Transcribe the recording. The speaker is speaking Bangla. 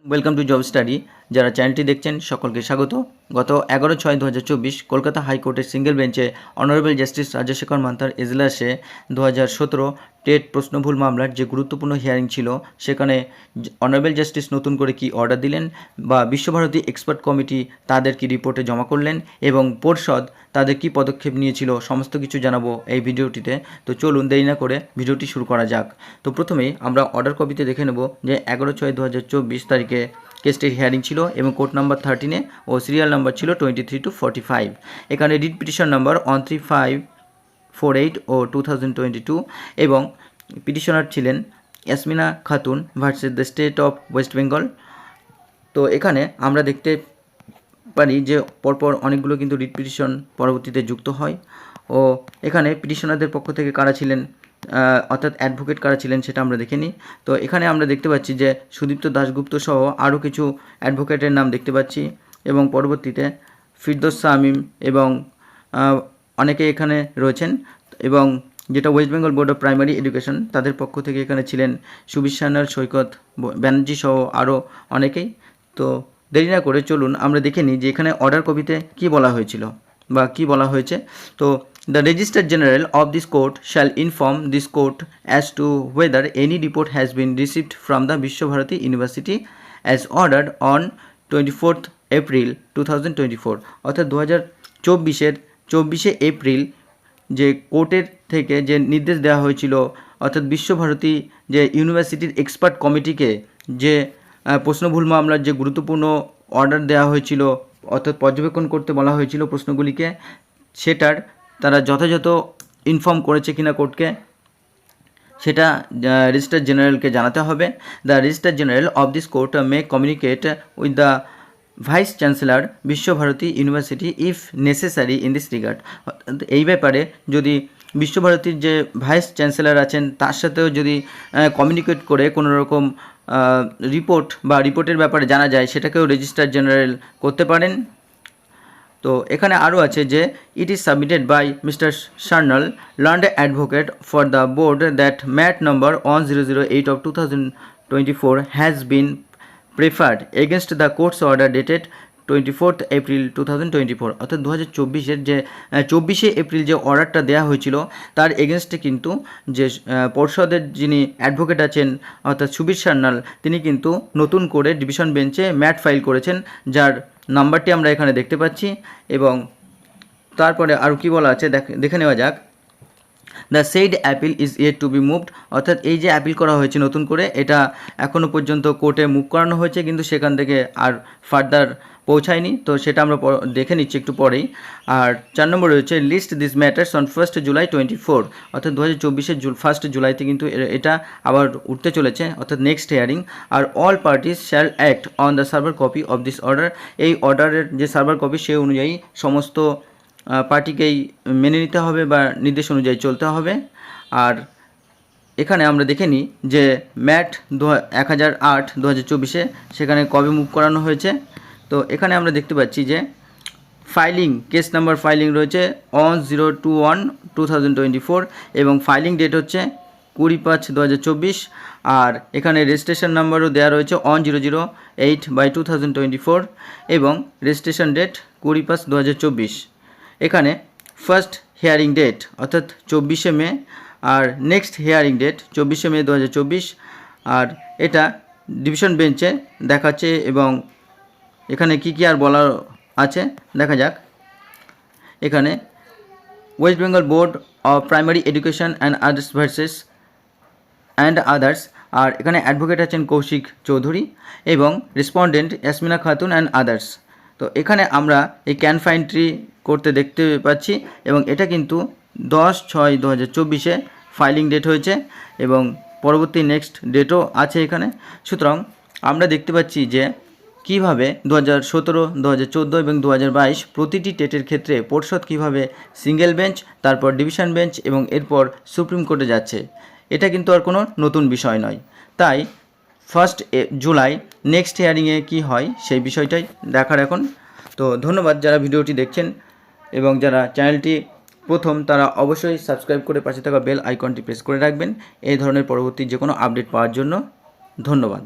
Welcome to job study. যারা চ্যানেলটি দেখছেন সকলকে স্বাগত। গত 11/6/2024 কলকাতা হাইকোর্টের সিঙ্গেল বেঞ্চে অনারেবল জাস্টিস রাজশেখর মান্তার এজলাসে 2017 টেট প্রশ্নভুল মামলার যে গুরুত্বপূর্ণ হিয়ারিং ছিল, সেখানে অনারেবল জাস্টিস নতুন করে কি অর্ডার দিলেন বা বিশ্বভারতী এক্সপার্ট কমিটি তাদের কি রিপোর্টে জমা করলেন এবং পর্ষদ তাদের কি পদক্ষেপ নিয়েছিল, সমস্ত কিছু জানাবো এই ভিডিওটিতে। তো চলুন দেরি না করে ভিডিওটি শুরু করা যাক। তো প্রথমেই আমরা অর্ডার কপিতে দেখে নেব যে 11/6/2024 তারিখে কেসটির হিয়ারিং ছিল এবং কোর্ট নাম্বার 13 ও সিরিয়াল নাম্বার ছিল 23 to 45। এখানে রিট পিটিশন নাম্বার 13548 ও 2022 এবং পিটিশনার ছিলেন Yasmina Khatun versus the state of West Bengal. তো এখানে আমরা দেখতে পারি যে পরপর অনেকগুলো কিন্তু রিট পিটিশন পরবর্তীতে যুক্ত হয় ও এখানে পিটিশনারদের পক্ষ থেকে কারা ছিলেন অর্থাৎ অ্যাডভোকেট কারা ছিলেন সেটা আমরা দেখে নিই। তো এখানে আমরা দেখতে পাচ্ছি যে সুদীপ্ত দাশগুপ্ত সহ আরও কিছু অ্যাডভোকেটের নাম দেখতে পাচ্ছি এবং পরবর্তীতে ফিরদৌস শামীম এবং অনেকে এখানে রয়েছেন এবং যেটা West Bengal board of primary education তাদের পক্ষ থেকে এখানে ছিলেন সুবিশ সান্যাল, সৈকত ব্যানার্জি সহ আরও অনেকেই। তো দেরি না করে চলুন আমরা দেখে নিই যে এখানে অর্ডার কপিতে কী বলা হয়েছিল বা কী বলা হয়েছে। তো The Registrar General of this court shall inform this court as to whether any report has been received from the Vishwabharati University as ordered on 24th April 2024 অর্থাৎ 2024 এপ্রিল যে কোর্টের থেকে যে নির্দেশ দেওয়া হয়েছিল অর্থাৎ বিশ্বভারতী যে ইউনিভার্সিটির এক্সপার্ট কমিটিকে যে প্রশ্নভুল মামলার যে গুরুত্বপূর্ণ অর্ডার দেওয়া হয়েছিল অর্থাৎ পর্যবেক্ষণ করতে বলা হয়েছিল প্রশ্নগুলিকে, সেটার তারা যথাযথ ইনফর্ম করেছে কিনা কোর্টকে সেটা রেজিস্ট্রার জেনারেলকে জানাতে হবে। The registrar general of this court may communicate with the vice chancellor Visva Bharati university if necessary in this regard. এই ব্যাপারে যদি বিশ্বভারতীর যে ভাইস চ্যান্সেলর আছেন তার সাথেও যদি কমিউনিকেট করে কোনো রকম রিপোর্ট বা রিপোর্টের ব্যাপারে জানা যায় সেটাকেও রেজিস্ট্রার জেনারেল করতে পারেন। তো এখানে আরও আছে যে it is submitted by mister সার্নাল learned advocate for the board that MAT number 1008 of 2024 has been preferred against the court's order dated 24th April 2024 অর্থাৎ 2024 যে 24শে এপ্রিল যে অর্ডারটা দেওয়া হয়েছিল তার এগেনস্টে কিন্তু যে পর্ষদের যিনি অ্যাডভোকেট আছেন অর্থাৎ সুবীর সান্যাল তিনি কিন্তু নতুন করে ডিভিশন বেঞ্চে ম্যাট ফাইল করেছেন, যার নাম্বারটি আমরা এখানে দেখতে পাচ্ছি। এবং তারপরে আর কি বলা আছে দেখে নেওয়া যাক। The said appeal is yet to be moved অর্থাৎ এই যে অ্যাপিল করা হয়েছে নতুন করে এটা এখনও পর্যন্ত কোর্টে মুভ করানো হয়েছে কিন্তু সেখান থেকে আর ফার্দার পৌঁছায়নি। তো সেটা আমরা দেখে নিচ্ছি একটু পরেই। আর 4 নম্বর রয়েছে list this matters on 1st July 2024 অর্থাৎ 2024 1st জুলাইতে কিন্তু এটা আবার উঠতে চলেছে অর্থাৎ নেক্সট হিয়ারিং। আর all parties shall act on the server copy of this order. এই অর্ডারের যে সার্ভার কপি সেই অনুযায়ী সমস্ত পার্টিকেই মেনে নিতে হবে বা নির্দেশ অনুযায়ী চলতে হবে। আর এখানে আমরা দেখে নিই যে ম্যাট 1008/2024 সেখানে কবে মুভ করানো হয়েছে। তো এখানে আমরা দেখতে পাচ্ছি যে ফাইলিং কেস নাম্বার ফাইলিং রয়েছে 10/01/2024 এবং ফাইলিং ডেট হচ্ছে 20/5/2024। আর এখানে রেজিস্ট্রেশন নাম্বারও দেওয়া রয়েছে 1008/2024 এবং রেজিস্ট্রেশন ডেট 20/5/2024। এখানে ফার্স্ট হিয়ারিং ডেট অর্থাৎ 24শে মে আর নেক্সট হিয়ারিং ডেট 24শে মে 2024। আর এটা ডিভিশন বেঞ্চে দেখাচ্ছে এবং এখানে কি আর বলার আছে দেখা যাক। এখানে West Bengal board of primary education and others versus and others. আর এখানে অ্যাডভোকেট আছেন কৌশিক চৌধুরী এবং respondent Yasmina Khatun and others. তো এখানে আমরা এই ক্যান ফাইন্ট্রি করতে দেখতে পাচ্ছি এবং এটা কিন্তু 10/6/2024 ফাইলিং ডেট হয়েছে এবং পরবর্তী নেক্সট ডেটও আছে এখানে। সুতরাং আমরা দেখতে পাচ্ছি যে কীভাবে 2017, 2014 এবং 2022 প্রতিটি টেটের ক্ষেত্রে পর্ষদ কীভাবে সিঙ্গেল বেঞ্চ, তারপর ডিভিশন বেঞ্চ এবং এরপর সুপ্রিম কোর্টে যাচ্ছে। এটা কিন্তু আর কোনো নতুন বিষয় নয়। তাই 1st জুলাই নেক্সট হিয়ারিংয়ে কী হয় সেই বিষয়টাই দেখার এখন। তো ধন্যবাদ যারা ভিডিওটি দেখছেন এবং যারা চ্যানেলটি প্রথম তারা অবশ্যই সাবস্ক্রাইব করে পাশে থাকা বেল আইকনটি প্রেস করে রাখবেন এই ধরনের পরবর্তী যে কোনো আপডেট পাওয়ার জন্য। ধন্যবাদ।